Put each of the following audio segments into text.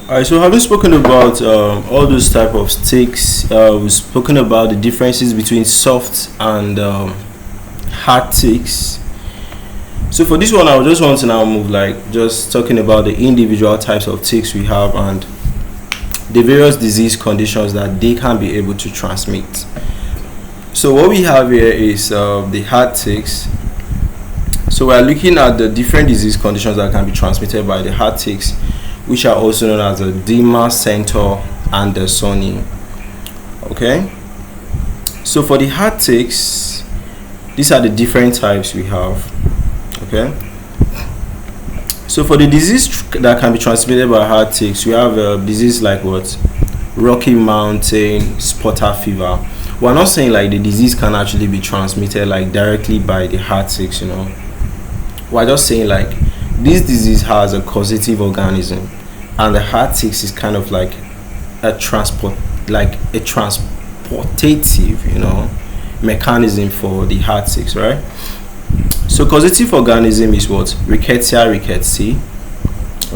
Alright, so having spoken about all those type of ticks, we've spoken about the differences between soft and hard ticks. So for this one, I would just want to now move just talking about the individual types of ticks we have and the various disease conditions that they can be able to transmit. So what we have here is the hard ticks. So we are looking at the different disease conditions that can be transmitted by the hard ticks, which are also known as the Dermacentor and andersoni. Okay, so for the hard ticks, these are the different types we have. Okay, so for the disease that can be transmitted by hard ticks, we have a disease like what? Rocky Mountain spotter fever. We're not saying like the disease can actually be transmitted like directly by the hard ticks, you know. We're just saying like this disease has a causative organism, and the hard ticks is kind of like a transportative, you know, mechanism for the hard ticks, right? So causative organism is what? Rickettsia, rickettsii,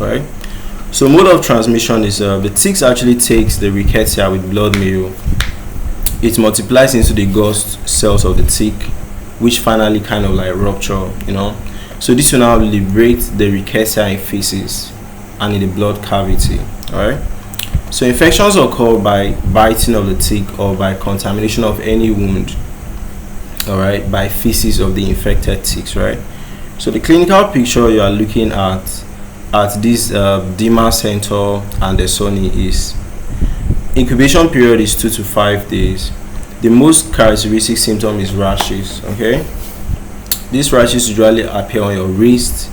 right? So mode of transmission is the ticks actually takes the rickettsia with blood meal. It multiplies into the ghost cells of the tick, which finally kind of like rupture, you know. So this will now liberate the rickettsia in feces and in the blood cavity. Alright, so infections occur by biting of the tick or by contamination of any wound, alright, by feces of the infected ticks, right? So the clinical picture you are looking at this Dermacentor and andersoni is incubation period is 2 to 5 days. The most characteristic symptom is rashes. Okay, these rashes usually appear on your wrist,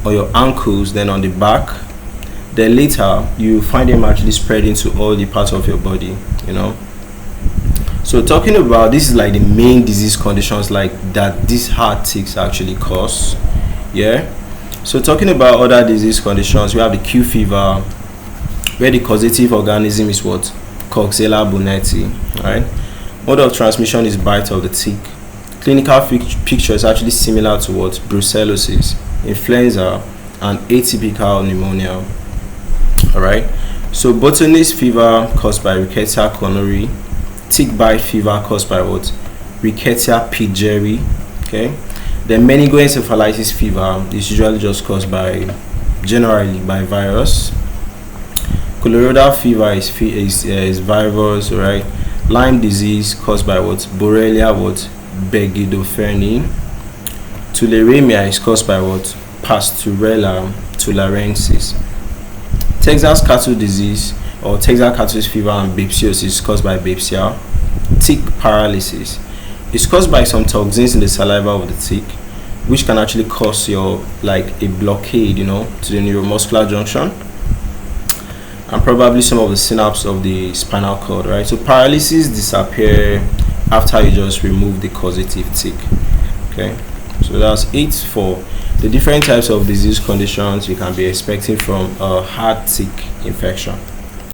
on your ankles, then on the back. Then later you find them actually spreading to all the parts of your body, you know. So talking about this is like the main disease conditions like that these hard ticks actually cause. Yeah, so talking about other disease conditions, we have the Q fever, where the causative organism is what? Coxella bonnetti, right? Mode of transmission is bite of the tick. Clinical picture is actually similar to what? Brucellosis, influenza, and atypical pneumonia. Alright, so botanist fever caused by Rickettsia connori, tick bite fever caused by what? Rickettsia pigeri. Okay, then meningoencephalitis fever is usually just caused by generally by virus. Colorectal fever is virus, right? Lyme disease caused by what? Borrelia what? Begidopherni. Tularemia is caused by what? Pasturella tularensis. Texas cattle disease or Texas cattle fever and babesiosis is caused by Babesia. Tick paralysis is caused by some toxins in the saliva of the tick, which can actually cause your like a blockade, you know, to the neuromuscular junction and probably some of the synapse of the spinal cord, right? So paralysis disappear after you just remove the causative tick. Okay, so that's it for the different types of disease conditions you can be expecting from a hard tick infection.